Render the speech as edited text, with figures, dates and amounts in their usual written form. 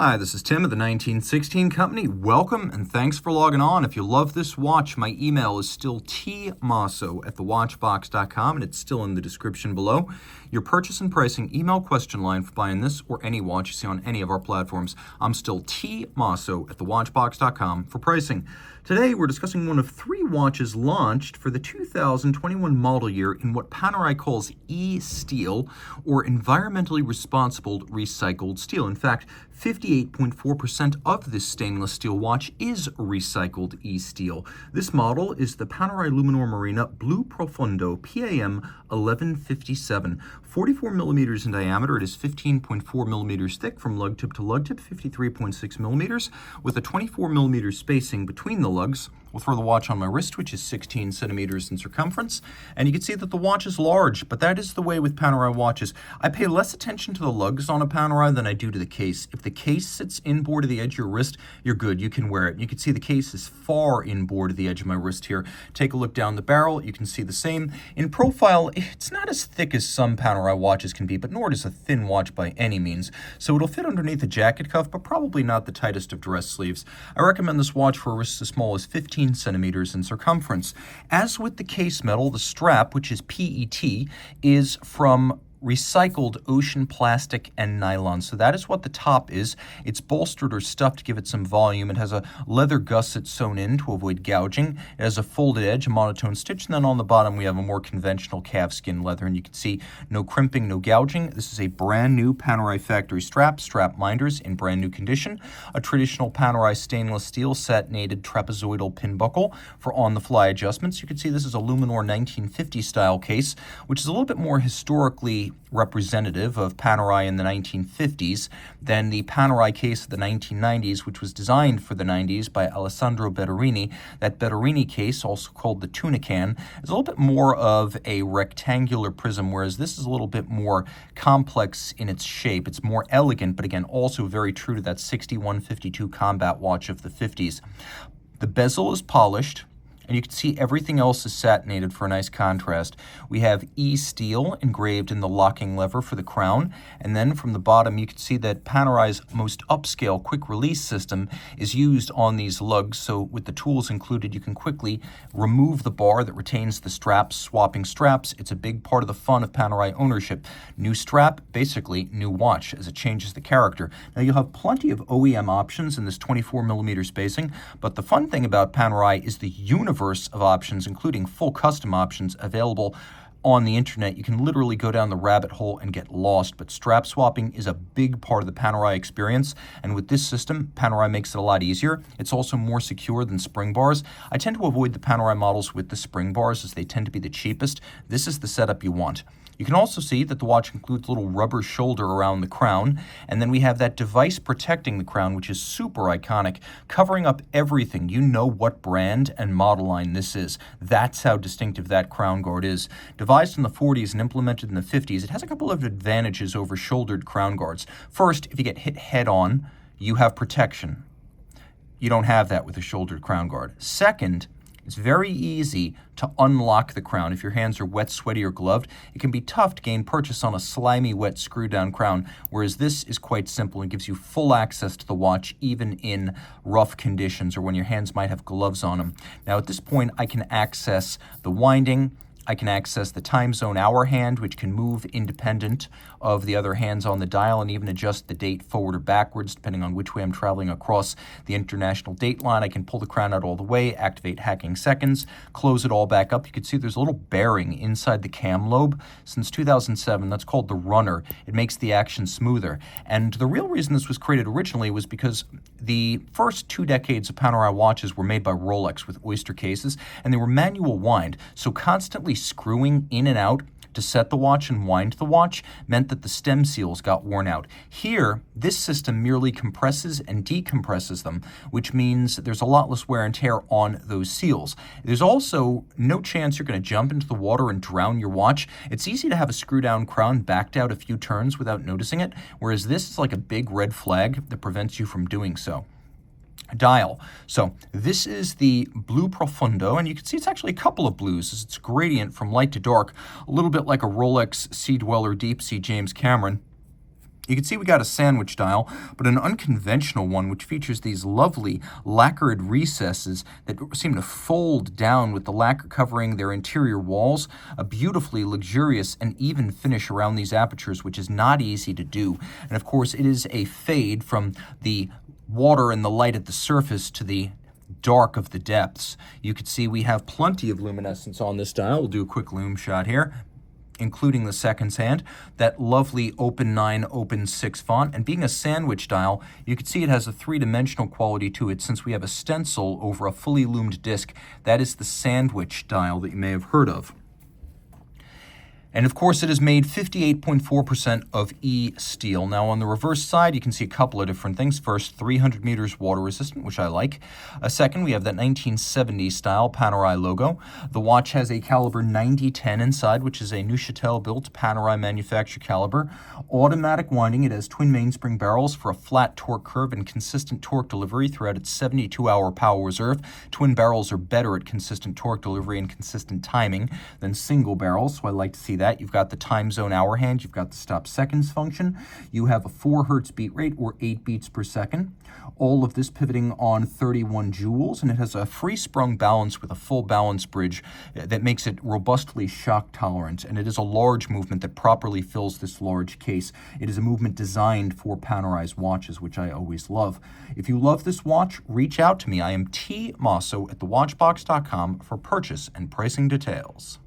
Hi, this is Tim of the 1916 Company. Welcome and thanks for logging on. If you love this watch, my email is still tmosso@thewatchbox.com and it's still in the description below. Your purchase and pricing email question line for buying this or any watch you see on any of our platforms. I'm still tmosso@thewatchbox.com for pricing. Today we're discussing one of three watches launched for the 2021 model year in what Panerai calls e-steel, or environmentally responsible recycled steel. In fact, 58.4% of this stainless steel watch is recycled e-steel. This model is the Panerai Luminor Marina Blu Profondo PAM01157. 44 millimeters in diameter, it is 15.4 millimeters thick from lug tip to lug tip, 53.6 millimeters, with a 24 millimeter spacing between the lugs. We'll throw the watch on my wrist, which is 16 centimeters in circumference, and you can see that the watch is large, but that is the way with Panerai watches. I pay less attention to the lugs on a Panerai than I do to the case. If the case sits inboard of the edge of your wrist, you're good, you can wear it. You can see the case is far inboard of the edge of my wrist here. Take a look down the barrel, you can see the same. In profile, it's not as thick as some Panerai watches can be, but nor is a thin watch by any means. So it'll fit underneath the jacket cuff, but probably not the tightest of dress sleeves. I recommend this watch for wrists as small as 15 centimeters in circumference. As with the case metal, the strap, which is PET, is from recycled ocean plastic and nylon. So that is what the top is. It's bolstered or stuffed to give it some volume. It has a leather gusset sewn in to avoid gouging. It has a folded edge, a monotone stitch, and then on the bottom we have a more conventional calfskin leather, and you can see no crimping, no gouging. This is a brand new Panerai factory strap minders in brand new condition, a traditional Panerai stainless steel satinated trapezoidal pin buckle for on-the-fly adjustments. You can see this is a Luminor 1950 style case, which is a little bit more historically representative of Panerai in the 1950s than the Panerai case of the 1990s, which was designed for the 90s by Alessandro Betterini. That Betterini case, also called the Tunican, is a little bit more of a rectangular prism, whereas this is a little bit more complex in its shape. It's more elegant, but again, also very true to that 6152 combat watch of the 50s. The bezel is polished, and you can see everything else is satinated for a nice contrast. We have E-steel engraved in the locking lever for the crown, and then from the bottom you can see that Panerai's most upscale quick release system is used on these lugs, so with the tools included you can quickly remove the bar that retains the straps. Swapping straps, it's a big part of the fun of Panerai ownership. New strap, basically new watch, as it changes the character. Now you'll have plenty of OEM options in this 24 millimeter spacing, but the fun thing about Panerai is the universe of options, including full custom options available on the internet. You can literally go down the rabbit hole and get lost, but strap swapping is a big part of the Panerai experience, and with this system, Panerai makes it a lot easier. It's also more secure than spring bars. I tend to avoid the Panerai models with the spring bars as they tend to be the cheapest. This is the setup you want. You can also see that the watch includes a little rubber shoulder around the crown, and then we have that device protecting the crown, which is super iconic, covering up everything. You know what brand and model line this is. That's how distinctive that crown guard is. Devised in the 40s and implemented in the 50s, it has a couple of advantages over shouldered crown guards. First, if you get hit head-on, you have protection. You don't have that with a shouldered crown guard. Second, it's very easy to unlock the crown. If your hands are wet, sweaty, or gloved, it can be tough to gain purchase on a slimy, wet, screw-down crown, whereas this is quite simple and gives you full access to the watch even in rough conditions or when your hands might have gloves on them. Now at this point, I can access the winding, I can access the time zone hour hand, which can move independent of the other hands on the dial and even adjust the date forward or backwards, depending on which way I'm traveling across the international date line. I can pull the crown out all the way, activate hacking seconds, close it all back up. You can see there's a little bearing inside the cam lobe. Since 2007, that's called the runner. It makes the action smoother. And the real reason this was created originally was because the first 2 decades of Panerai watches were made by Rolex with oyster cases, and they were manual wind, so constantly screwing in and out to set the watch and wind the watch meant that the stem seals got worn out. Here, this system merely compresses and decompresses them, which means there's a lot less wear and tear on those seals. There's also no chance you're going to jump into the water and drown your watch. It's easy to have a screw-down crown backed out a few turns without noticing it, whereas this is like a big red flag that prevents you from doing so. Dial. So this is the Blu Profondo, and you can see it's actually a couple of blues. It's gradient from light to dark, a little bit like a Rolex Sea Dweller Deep Sea James Cameron. You can see we got a sandwich dial, but an unconventional one which features these lovely lacquered recesses that seem to fold down with the lacquer covering their interior walls. A beautifully luxurious and even finish around these apertures, which is not easy to do. And of course, it is a fade from the water and the light at the surface to the dark of the depths. You can see we have plenty of luminescence on this dial. We'll do a quick loom shot here, including the seconds hand, that lovely open 9, open 6 font. And being a sandwich dial, you can see it has a three-dimensional quality to it since we have a stencil over a fully loomed disc. That is the sandwich dial that you may have heard of. And of course, it is made 58.4% of E-steel. Now, on the reverse side, you can see a couple of different things. First, 300 meters water resistant, which I like. Second, we have that 1970s style Panerai logo. The watch has a caliber 9010 inside, which is a Neuchâtel-built Panerai manufactured caliber. Automatic winding. It has twin mainspring barrels for a flat torque curve and consistent torque delivery throughout its 72-hour power reserve. Twin barrels are better at consistent torque delivery and consistent timing than single barrels, so I like to see that. You've got the time zone hour hand, you've got the stop seconds function, you have a 4 hertz beat rate or 8 beats per second. All of this pivoting on 31 joules, and it has a free sprung balance with a full balance bridge that makes it robustly shock tolerant, and it is a large movement that properly fills this large case. It is a movement designed for Panerai's watches, which I always love. If you love this watch, reach out to me. I am Team Mosso at thewatchbox.com for purchase and pricing details.